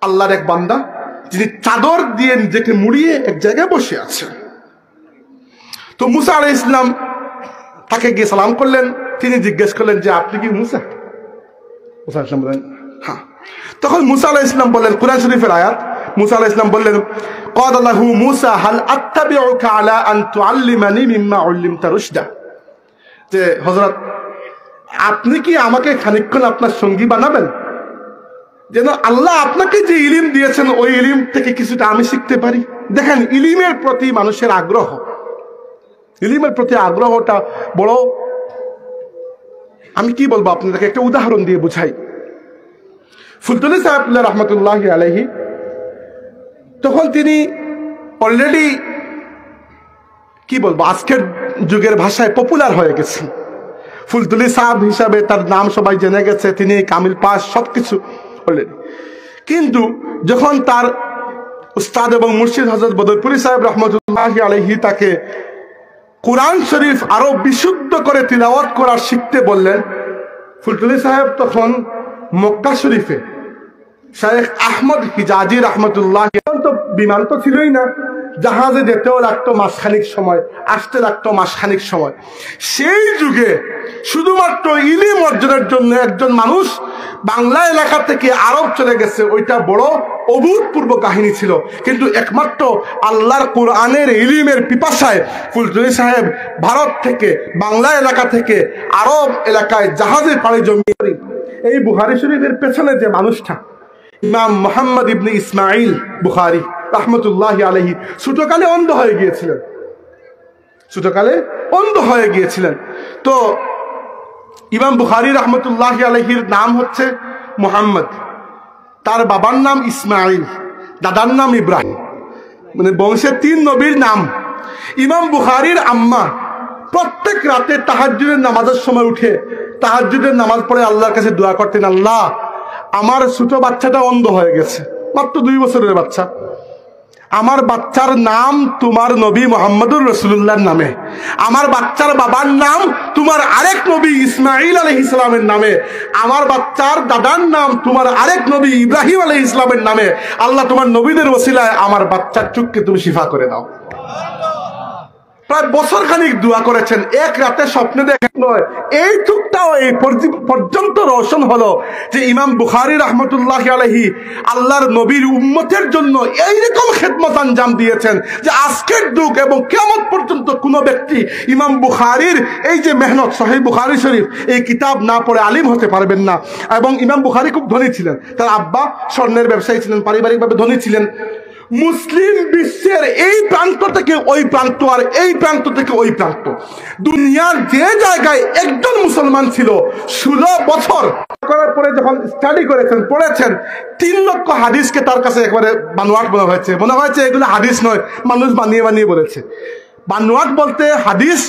আল্লাহর এক বান্দা, যিনি চাদর দিয়ে নিজেকে মুড়িয়ে এক জায়গায় বসে আছেন। তো মুসা আলাইহিস সালাম তাকে গিয়ে সালাম করলেন। তিনি জিজ্ঞেস করলেন যে আপনি কি মুসা? মুসা আলাইহিস সালাম বললেন হ্যাঁ। তখন মুসা আলাইহিস সালাম বললেন, কুরআন শরীফের আয়াত, মুসা আলাইহিস সালাম বললেন, ক্বালা লাহু মুসা হাল আত্তাবিউকা আলা আন তুআল্লিমানি মিম্মা উল্লিমতা রুশদা, যে হযরত আপনি কি আমাকে খানিকক্ষণ আপনার সঙ্গী বানাবেন, যেন আল্লাহ আপনাকে যে ইলম দিয়েছেন ওই ইলম থেকে কিছুটা আমি শিখতে পারি। দেখেন, ইলমের প্রতি মানুষের আগ্রহ, ইলমের প্রতি আগ্রহটা বড়। আমি কি বলবো আপনাদেরকে, একটা উদাহরণ দিয়ে বুঝাই। ফুলতলি সাহেব রহমতুল্লাহি আলাইহি, তখন তিনি অলরেডি কি বলবো আজকের যুগের ভাষায় পপুলার হয়ে গেছেন। ফুলতলি সাহেব হিসাবে তার নাম সবাই জেনে গেছে, তিনি কামিল পাস সবকিছু অলরেডি। কিন্তু যখন তার উস্তাদ এবং মুর্শিদ হযরত বদরপুরি সাহেব রহমতুল্লাহি আলাইহি তাকে কুরআন শরীফ আরো বিশুদ্ধ করে তিলাওয়াত করা শিখতে বললেন, ফুলতলি সাহেব তখন মক্কা শরীফে শায়েখ আহমদ হিজাজি রহমতুল্লাহ, তো বিমান তো ছিলই না, জাহাজে যেতেও লাগতো মাসখানিক সময়, আসতে লাগতো মাসখানিক সময়। সেই যুগে শুধুমাত্র ইলম অর্জনের জন্য একজন মানুষ বাংলা এলাকা থেকে আরব চলে গেছে, ওইটা বড় অভূতপূর্ব কাহিনী ছিল। কিন্তু একমাত্র আল্লাহর কোরআনের ইলমের পিপাসায় ফুলতলি সাহেব ভারত থেকে, বাংলা এলাকা থেকে আরব এলাকায় জাহাজে পাড়ি জমিয়ে, এই বুখারী শরীফের পেছনে যে মানুষটা ইমাম মুহাম্মদ ইবনে ইসমাইল বুখারী রাহমাতুল্লাহি আলাইহি ছোটকালে অন্ধ হয়ে গিয়েছিলেন, ছোটকালে অন্ধ হয়ে গিয়েছিলেন। তো ইমাম বুখারী রাহমাতুল্লাহি আলাইহির নাম হচ্ছে মুহাম্মদ, তার বাবার নাম ইসমাইল, দাদার নাম ইব্রাহিম, মানে বংশে 3 নবীর নাম। ইমাম বুখারীর আম্মা প্রত্যেক রাতে তাহাজ্জুদের নামাজের সময় উঠে তাহাজ্জুদের নামাজ পড়ে আল্লাহর কাছে দোয়া করতেন, আল্লাহ আমার ছোট বাচ্চাটা অন্ধ হয়ে গেছে, মাত্র 2 বছরের বাচ্চা, আমার বাচ্চার নাম তোমার নবী মুহাম্মদুর রাসূলুল্লাহর নামে, আমার বাচ্চার বাবার নাম তোমার আরেক নবী ইসমাইল আলাইহিস সালামের নামে, আমার বাচ্চার দাদার নাম তোমার আরেক নবী ইব্রাহিম আলাইহিস সালামের নামে। আল্লাহ তোমার নবীদের ওসিলায় আমার বাচ্চার চোখকে তুমি শিফা করে দাও। প্রায় বছর খানিক দোয়া করেছেন, এক রাতে স্বপ্নে দেখেন নয়, এই চোখটাও এই পর্যন্ত রোশন হলো যে ইমাম বুখারী রাহমাতুল্লাহি আলাইহি আল্লাহর নবীর উম্মতের জন্য এইরকম খেদমত আঞ্জাম দিয়েছেন যে আজকের যুগ এবং কিয়ামত পর্যন্ত কোনো ব্যক্তি ইমাম বুখারীর এই যে মেহনত, সহিহ বুখারী শরীফ এই কিতাব না পড়ে আলিম হতে পারবেন না। এবং ইমাম বুখারী খুব ধনী ছিলেন, তার আব্বা স্বর্ণের ব্যবসায়ী ছিলেন, পারিবারিকভাবে ধনী ছিলেন। মুসলিম বিশ্বের এই প্রান্ত থেকে ওই প্রান্ত আর এই প্রান্ত থেকে ওই প্রান্ত, দুনিয়ার যে জায়গায় একজন মুসলমান ছিল 16 বছর করার পরে যখন স্টাডি করেছেন, পড়েছেন, 3 লক্ষ হাদিসকে তার কাছে একবারে বানোয়াট মনে হয়েছে এগুলো হাদিস নয়, মানুষ বানিয়ে বানিয়ে বলেছে। বানোয়াট বলতে হাদিস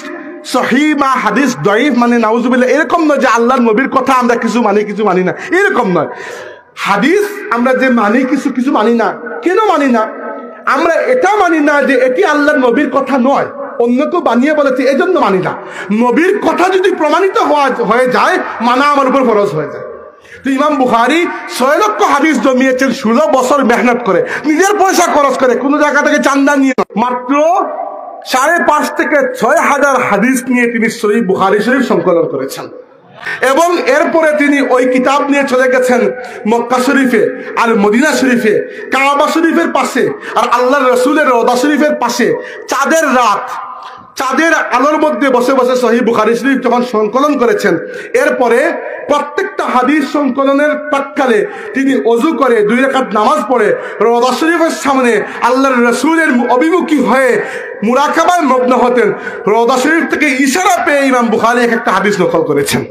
সহিহ বা হাদিস দঈফ মানে নাউজুবিল্লাহ এরকম নয় যে আল্লাহর নবীর কথা আমরা কিছু মানি না, এরকম নয়। হাদিস আমরা যে মানি কিছু মানি না। কেন মানি না? আমরা এটা মানি না যে এটি আল্লাহর নবীর কথা নয়, অন্য কেউ বানিয়ে বলেছে, এই জন্য মানি না। নবীর কথা যদি প্রমাণিত হয়ে যায়, মানা আমার উপর ফরজ হয়ে যায়। তো ইমাম বুখারী 6 লক্ষ হাদিস জমিয়েছেন 16 বছর মেহনত করে, নিজের পয়সা খরচ করে, কোনো জায়গা থেকে চান্দা নিয়ে, মাত্র 5.5 থেকে 6,000 হাদিস নিয়ে তিনি সহিহ বুখারী শরীফ সংকলন করেছেন। এবং এরপরে তিনি ওই কিতাব নিয়ে চলে গেছেন মক্কা শরীফে আর মদিনা শরীফে, কাবা শরীফের পাশে আর আল্লাহর রাসূলের রওজা শরীফের পাশে চাঁদের রাত, চাঁদের আলোর মধ্যে বসে বসে সহিহ বুখারী শরীফ যখন সংকলন করেছেন, এরপরে প্রত্যেকটা হাদিস সংকলনের প্রাক্কালে তিনি ওযু করে 2 রাকাত নামাজ পড়ে রওজা শরীফের সামনে আল্লাহর রাসূলের অভিমুখী হয়ে মুরাকাবায় মগ্ন হতেন। রওজা শরীফ থেকে ইশারা পেয়ে ইমাম বুখারী একটা হাদিস নকল করেছেন।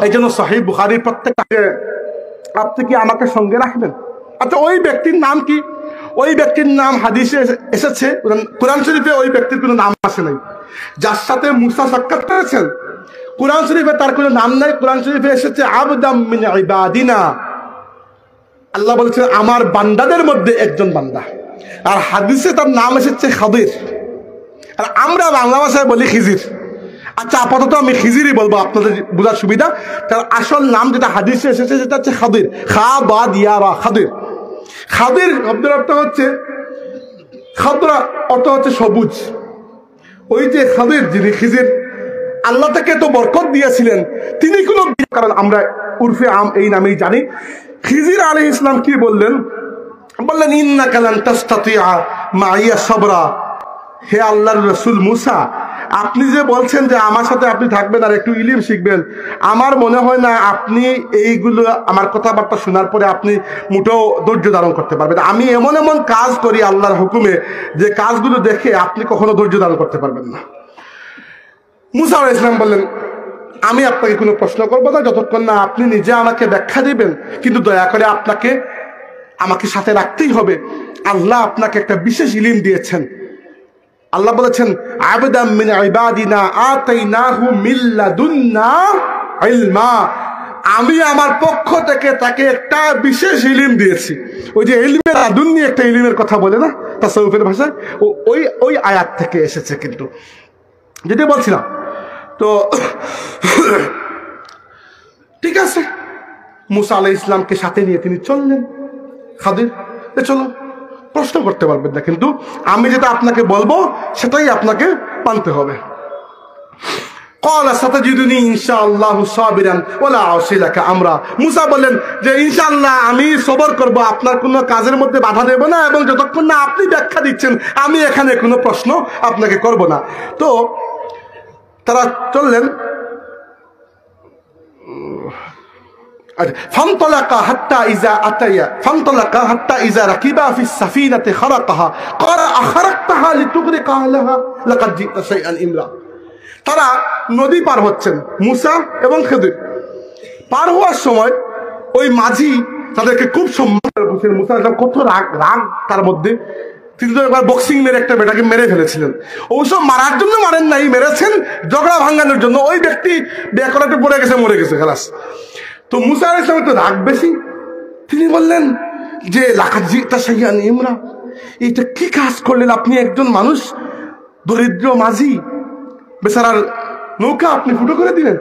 এই জন্য সহিহ বুখারীর প্রত্যেকটা, আপনি কি আমাকে সঙ্গে রাখবেন? আচ্ছা, ওই ব্যক্তির নাম কি? ওই ব্যক্তির নাম হাদিসে এসেছে, কোরআন শরীফে ওই ব্যক্তির কোনো নাম আসে নাই। যার সাথে মুসা সাক্ষাৎ করেছেন, কোরআন শরীফে তার কোনো নাম নাই। কোরআন শরীফে এসেছে আবদাম মিন ইবাদিনা, আল্লাহ বলেছেন আমার বান্দাদের মধ্যে একজন বান্দা। আর হাদিসে তার নাম এসেছে খাদির, আর আমরা বাংলা ভাষায় বলি খিজির। আচ্ছা, আপাতত আমি খিজিরই বলবো আপনাদের বোঝার সুবিধা। তার আসল নাম যেটা হাদিসে এসেছে সেটা হচ্ছে খাদির, খা বা দিয়া বা খাদির। খাদির শব্দের অর্থ হচ্ছে, খাদরা অর্থ হচ্ছে সবুজ। ওই যে খাদির, যিনি খিজির আল্লাহ তাকে তো বরকত দিয়েছিলেন, তিনি কোনো, কারণ আমরা উর্ফে আম এই নামেই জানি। খিজির আলাইহিস সালাম কি বললেন? বললেন ইন্নাকা লান তাসতাতিআ মাইয়া সাবরা। হে আল্লাহর রাসূল মুসা, আপনি যে বলছেন যে আমার সাথে আপনি থাকবেন আর একটু ইলম শিখবেন, আমার মনে হয় না আপনি এইগুলো আমার কথাবার্তা শোনার পরে আপনি মুঠেও ধৈর্য ধারণ করতে পারবেন। আমি এমন এমন কাজ করি আল্লাহর হুকুমে, যে কাজগুলো দেখে আপনি কখনো ধৈর্য ধারণ করতে পারবেন না। মুসা আলাইহিস সালাম বললেন, আমি আপনাকে কোনো প্রশ্ন করবো না যতক্ষণ না আপনি নিজে আমাকে ব্যাখ্যা দিবেন, কিন্তু দয়া করে আমাকে সাথে রাখতেই হবে। আল্লাহ আপনাকে একটা বিশেষ ইলম দিয়েছেন। আল্লাহ বলেছেন, আবদাম মিন ইবাদিনা আতাইনাহু মিন লাদুন্না ইলমা। আমি আমার পক্ষ থেকে তাকে একটা বিশেষ ইলম দিয়েছি। ওই যে ইলমে লাদুন্নি একটা ইলমের কথা বলে না তাসাউফের ভাষায়, ওই আয়াত থেকে এসেছে। কিন্তু যেটা বলছিলাম, তো ঠিক আছে, মুসা আলাইহিস সালামকে সাথে নিয়ে তিনি চললেন। খাদির, চলো, প্রশ্ন করতে পারবেন না, কিন্তু আমি যেটা আপনাকে বলবো সেটাই আপনাকে মানতে হবে। ক্বালা সাতাজিদুনি ইনশাআল্লাহু সাবিরান ওয়ালা আ'সি লাকা আমরা। মুসা বললেন যে ইনশাআল্লাহ আমি সবর করব, আপনার কোনো কাজের মধ্যে বাধা দেব না, এবং যতক্ষণ না আপনি ব্যাখ্যা দিচ্ছেন আমি এখানে কোনো প্রশ্ন আপনাকে করব না। তো তারা চললেন। فانطلقا حتى إذا أتيا ركبا في السفينة خرقها قال أخرقتها لتغرق أهلها لقد جئت شيئا إمرا। তারা নদী পার হচ্ছেন, মুসা এবং খিদির। পার হওয়ার সময় ওই মাঝি তাদেরকে খুব সম্মান করে বলছেন। মুসা কত রাগ তার মধ্যে। তিনি তো একবার বক্সিং মেরে একটা বেটাকে মেরে ফেলেছিলেন। অবশ্য মারার জন্য মারেন নাই, মেরেছেন ঝগড়া ভাঙানোর জন্য। ওই ব্যক্তি বেকরাতে পড়ে গেছে, মরে গেছে, খালাস। তো মুসা আলাইহিস সালামের তো রাগ বেশি। তিনি বললেন যে লাকাদ জি'তা শাইআন ইমরা, এটা কি কাজ করলেন আপনি? একজন মানুষ, দরিদ্র মাঝি, বেচারার নৌকা আপনি ফুটো করে দিলেন,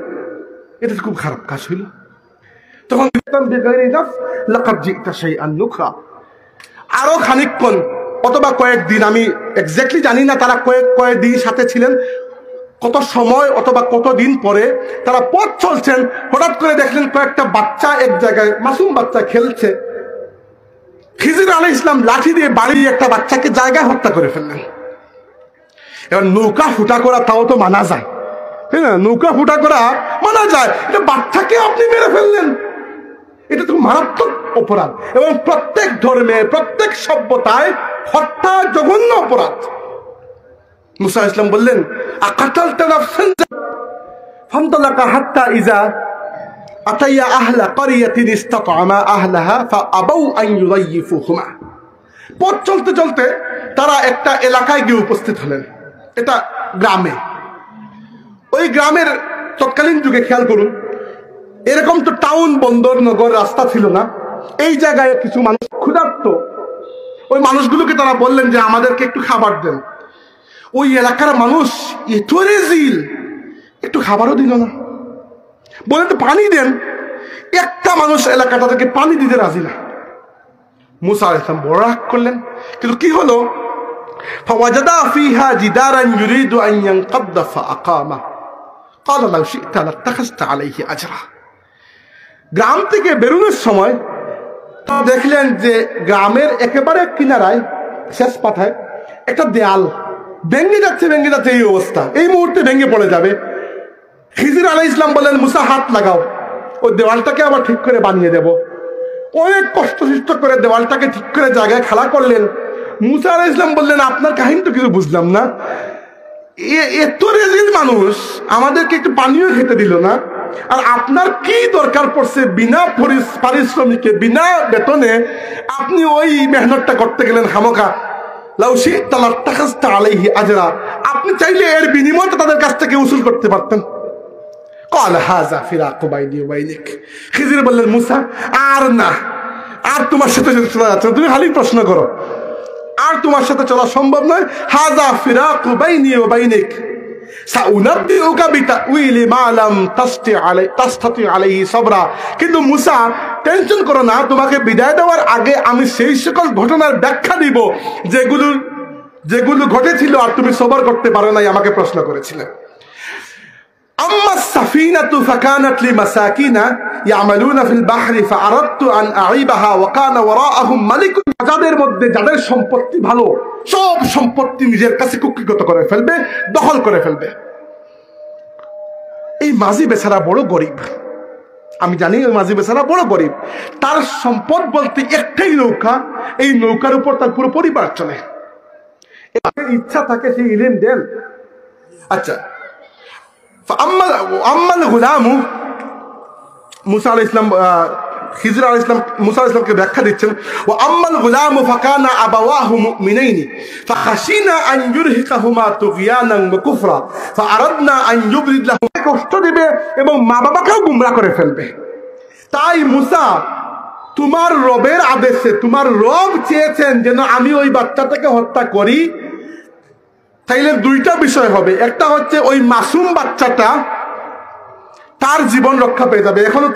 এটা খুব খারাপ কাজ হইল। তখন লাকাদ জি'তা শাইআন নুকরা। আরো খানিকক্ষণ অথবা কয়েকদিন, আমি এক্স্যাক্টলি জানি না তারা কয়েকদিন সাথে ছিলেন, কত সময় অথবা কতদিন পরে তারা পথ চলছেন, হঠাৎ করে দেখলেন কয়েকটা বাচ্চা এক জায়গায়, মাসুম বাচ্চা খেলছে। খিজির আলাইহিস সালাম লাঠি দিয়ে বাড়ি একটা বাচ্চাকে জায়গায় হত্যা করে ফেললেন। এবার নৌকা ফুটা করা তাও তো মানা যায়, তাই না? নৌকা ফুটা করা মানা যায়, এটা বাচ্চাকে আপনি মেরে ফেললেন, এটা তো মারাত্মক অপরাধ। এবং প্রত্যেক ধর্মে, প্রত্যেক সভ্যতায় হত্যা জঘন্য অপরাধ। মুসা আলাইহিস সালাম বললেন, আকাতালতা নাফসান ফানতালাকা হাত্তা ইযা আতাইয়া আহলা ক্বরিয়াতিন ইসতাতআমা আহলাহা ফাআবাউ আন ইউযায়্যিফুহুমা। পথ চলতে চলতে তারা একটা এলাকায় গিয়ে উপস্থিত হলেন। এটা গ্রামে। ওই গ্রামের তৎকালীন যুগে খেয়াল করুন, এরকম তো টাউন, বন্দর, নগর রাস্তা ছিল না। এই জায়গায় কিছু মানুষ ক্ষুধার্ত, ওই মানুষগুলোকে তারা বললেন যে আমাদেরকে একটু খাবার দেন। ওই এলাকার মানুষ এত রেজিল, একটু খাবারও দিল না। বলেন তো পানি দেন, একটা মানুষ এলাকা তাদেরকে পানি দিতে রাজি না। মুসা আলাইহিস সালাম বড় রাগ করলেন, কিন্তু কি হলো? ফাওয়াজাদা ফিহা জিদারান ইউরিদু আন ইয়ানকাদ্দা ফাআকামা ক্বালা লাউ শি'তা লাত্তাখাযতা আলাইহি আজরা। গ্রাম থেকে বেরোনোর সময় দেখলেন যে গ্রামের একেবারে কিনারায়, শেষ পাথায় একটা দেয়াল ভেঙে যাচ্ছে, এই অবস্থা, এই মুহূর্তে ভেঙে পড়ে যাবে। খিজির আলাইহিস সালাম বললেন, মুসা হাত লাগাও, ওই দেওয়ালটাকে আবার ঠিক করে বানিয়ে দেব। অনেক কষ্ট করে দেওয়ালটাকে ঠিক করে জায়গায় খাড়া করলেন। মুসা আলাইহিস সালাম বললেন, আপনার কাহিনী তো কিছু বুঝলাম না, এত রেজিল মানুষ আমাদেরকে একটু পানিও খেতে দিল না, আর আপনার কি দরকার পড়ছে বিনা পারিশ্রমিকে, বিনা বেতনে আপনি ওই মেহনতটা করতে গেলেন খামোখা? লাউ শি'তা লাত্তাখাযতা আলাইহি আজরা, আপনি চাইলে এর বিনিময়টা তাদের কাছ থেকে উসুল করতে পারতেন। ক্বালা হাযা ফিরাকু বাইনি ওয়া বাইনিক। খিজির বললেন, মুসা আর না, আর তোমার সাথে চলা যাচ্ছে না, তুমি খালি প্রশ্ন করো, আর তোমার সাথে চলা সম্ভব নয়। হাযা ফিরাকু বাইনি ওয়া বাইনিক, সাউনাব্বিউকা বিতাউইলি মা লাম তাসতাতি আলাইহি সাবরা। কিন্তু মুসা, টেনশন করো না, তোমাকে বিদায় দেওয়ার আগে আমি সেই সকল ঘটনার ব্যাখ্যা দিব যেগুলো ঘটেছিল আর তুমি সবর করতে পারো নাই, আমাকে প্রশ্ন করেছিলে। আম্মা সাফিনাতু ফাকানাত লিমাসাকিনা ইয়ামালুনা ফিল বাহরি ফাআরাদতু আন আইবাহা ওয়া কানা ওয়ারাআহুম মালিকুন। যাদের মধ্যে যাদের সম্পত্তি ভালো, সব সম্পত্তি নিজের কাছে কুক্ষিগত করে ফেলবে, দখল করে ফেলবে। এই মাঝি বেচারা বড় গরিব, আমি জানি ওই মাঝি বেচারা বড় গরিব। তার সম্পদ বলতে একটাই নৌকা, এই নৌকার উপর তার পুরো পরিবার চলে। ইচ্ছা থাকে সেই ইলেন দেন। আচ্ছা, আম্মাল গুলামু, মুসা আলাইহিস সালাম খিজর আলাইহিস সালাম মুসা আলাইহিস সালামকে ব্যাখ্যা দিচ্ছেন, ওয়া আম্মাল গুলামু ফাকানা আবাওয়াহু মুমিনাইনি ফাখাশিনা আন ইউরহিকাহুমা তুগয়ানান ওয়া কুফরা ফাআরাদনা আন ইউবদিলাহুম। কষ্ট দিবে এবং মা বাবাকেও গুমরা করে ফেলবে। তাই মুসা, তোমার রবের আদেশে, তোমার রব চেয়েছেন যেন আমি ওই বাচ্চাটাকে হত্যা করি, তাইলে দুইটা বিষয় হবে। একটা হচ্ছে ওই মাসুম বাচ্চাটা, তার জীবন রক্ষা পেয়ে যাবে। এখনো